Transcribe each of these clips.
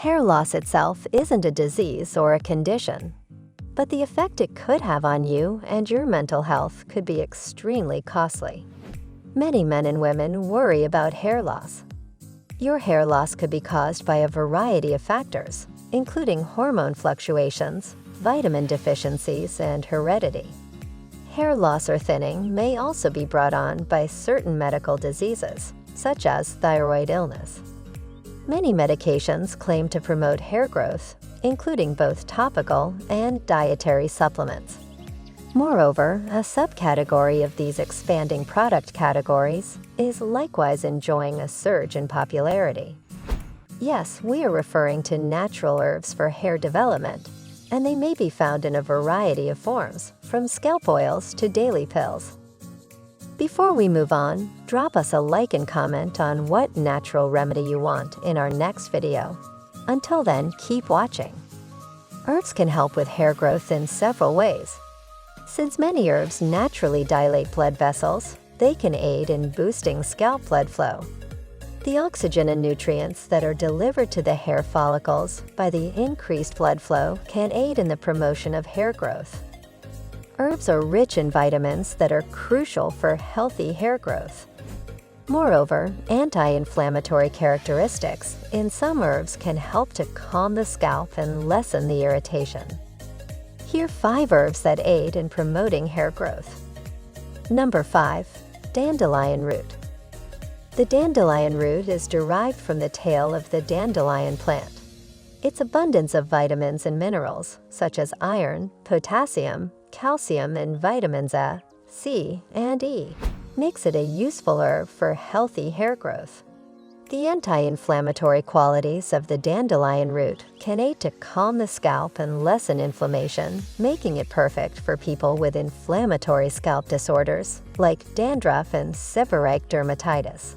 Hair loss itself isn't a disease or a condition, but the effect it could have on you and your mental health could be extremely costly. Many men and women worry about hair loss. Your hair loss could be caused by a variety of factors, including hormone fluctuations, vitamin deficiencies, and heredity. Hair loss or thinning may also be brought on by certain medical diseases, such as thyroid illness. Many medications claim to promote hair growth, including both topical and dietary supplements. Moreover, a subcategory of these expanding product categories is likewise enjoying a surge in popularity. Yes, we are referring to natural herbs for hair development, and they may be found in a variety of forms, from scalp oils to daily pills. Before we move on, drop us a like and comment on what natural remedy you want in our next video. Until then, keep watching. Herbs can help with hair growth in several ways. Since many herbs naturally dilate blood vessels, they can aid in boosting scalp blood flow. The oxygen and nutrients that are delivered to the hair follicles by the increased blood flow can aid in the promotion of hair growth. Herbs are rich in vitamins that are crucial for healthy hair growth. Moreover, anti-inflammatory characteristics in some herbs can help to calm the scalp and lessen the irritation. Here are 5 herbs that aid in promoting hair growth. Number 5. Dandelion root. The dandelion root is derived from the tail of the dandelion plant. Its abundance of vitamins and minerals, such as iron, potassium, calcium, and vitamins A, C, and E, makes it a useful herb for healthy hair growth. The anti-inflammatory qualities of the dandelion root can aid to calm the scalp and lessen inflammation, making it perfect for people with inflammatory scalp disorders like dandruff and seborrheic dermatitis.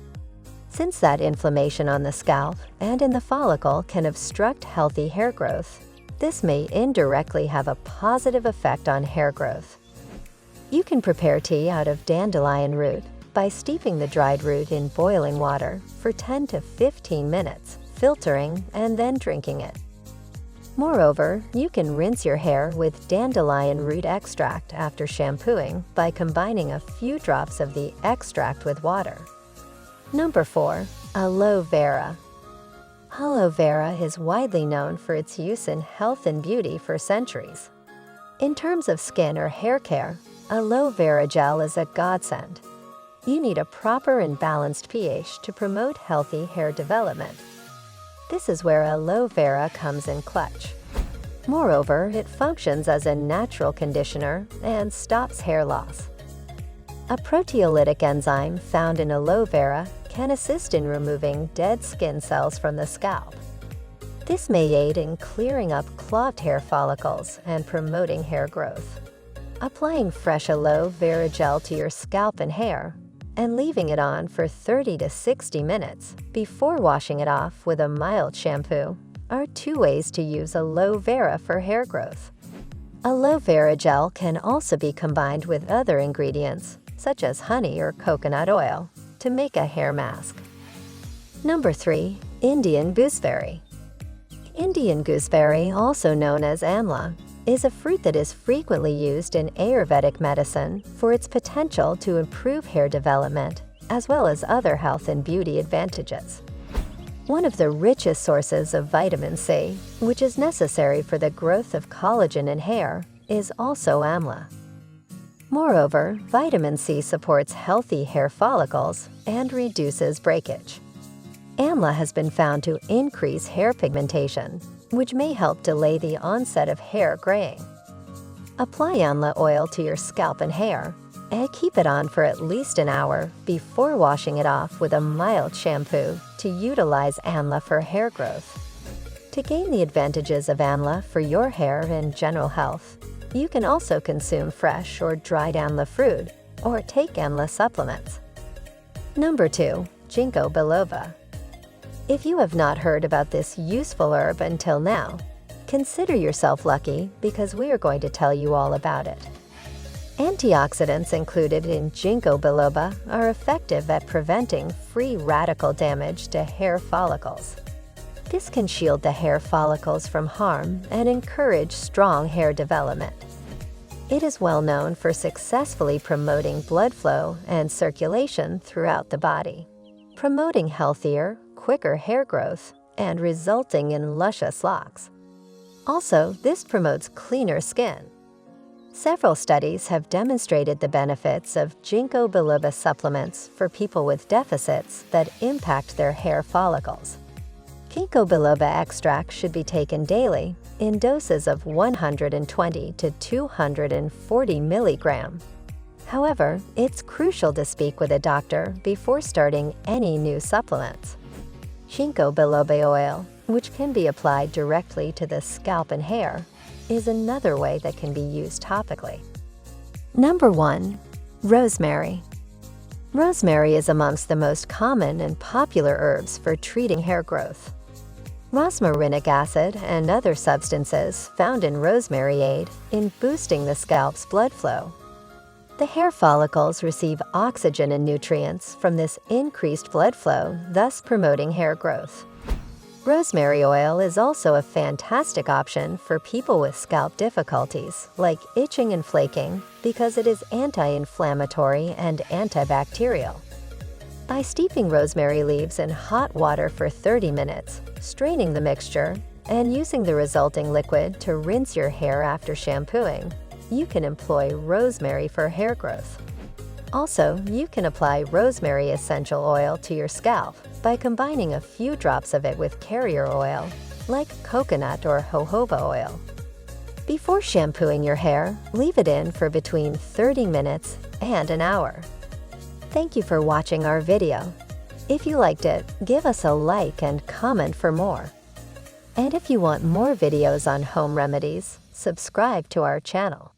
Since that inflammation on the scalp and in the follicle can obstruct healthy hair growth, this may indirectly have a positive effect on hair growth. You can prepare tea out of dandelion root by steeping the dried root in boiling water for 10 to 15 minutes, filtering, and then drinking it. Moreover, you can rinse your hair with dandelion root extract after shampooing by combining a few drops of the extract with water. Number 4. Aloe Vera. Aloe Vera is widely known for its use in health and beauty for centuries. In terms of skin or hair care, aloe vera gel is a godsend. You need a proper and balanced pH to promote healthy hair development. This is where aloe vera comes in clutch. Moreover, it functions as a natural conditioner and stops hair loss. A proteolytic enzyme found in aloe vera can assist in removing dead skin cells from the scalp. This may aid in clearing up clogged hair follicles and promoting hair growth. Applying fresh aloe vera gel to your scalp and hair and leaving it on for 30 to 60 minutes before washing it off with a mild shampoo are 2 ways to use aloe vera for hair growth. Aloe vera gel can also be combined with other ingredients, such as honey or coconut oil, to make a hair mask. Number 3. Indian gooseberry. Indian gooseberry, also known as Amla, is a fruit that is frequently used in Ayurvedic medicine for its potential to improve hair development, as well as other health and beauty advantages. One of the richest sources of vitamin C, which is necessary for the growth of collagen in hair, is also Amla. Moreover, vitamin C supports healthy hair follicles and reduces breakage. Amla has been found to increase hair pigmentation, which may help delay the onset of hair graying. Apply Amla oil to your scalp and hair, and keep it on for at least an hour before washing it off with a mild shampoo to utilize Amla for hair growth. To gain the advantages of Amla for your hair and general health, you can also consume fresh or dried Amla fruit or take Amla supplements. Number 2. Ginko Biloba. If you have not heard about this useful herb until now, consider yourself lucky because we are going to tell you all about it. Antioxidants included in Ginko Biloba are effective at preventing free radical damage to hair follicles. This can shield the hair follicles from harm and encourage strong hair development. It is well known for successfully promoting blood flow and circulation throughout the body, promoting healthier, quicker hair growth and resulting in luscious locks. Also, this promotes cleaner skin. Several studies have demonstrated the benefits of Ginko Biloba supplements for people with deficits that impact their hair follicles. Ginko Biloba extract should be taken daily in doses of 120 to 240 milligram. However, it's crucial to speak with a doctor before starting any new supplements. Ginko Biloba oil, which can be applied directly to the scalp and hair, is another way that can be used topically. Number 1. Rosemary. Rosemary is amongst the most common and popular herbs for treating hair growth. Rosmarinic acid and other substances found in rosemary aid in boosting the scalp's blood flow. The hair follicles receive oxygen and nutrients from this increased blood flow, thus promoting hair growth. Rosemary oil is also a fantastic option for people with scalp difficulties like itching and flaking because it is anti-inflammatory and antibacterial. By steeping rosemary leaves in hot water for 30 minutes, straining the mixture, and using the resulting liquid to rinse your hair after shampooing, you can employ rosemary for hair growth. Also, you can apply rosemary essential oil to your scalp by combining a few drops of it with carrier oil, like coconut or jojoba oil. Before shampooing your hair, leave it in for between 30 minutes and an hour. Thank you for watching our video. If you liked it, give us a like and comment for more. And if you want more videos on home remedies, subscribe to our channel.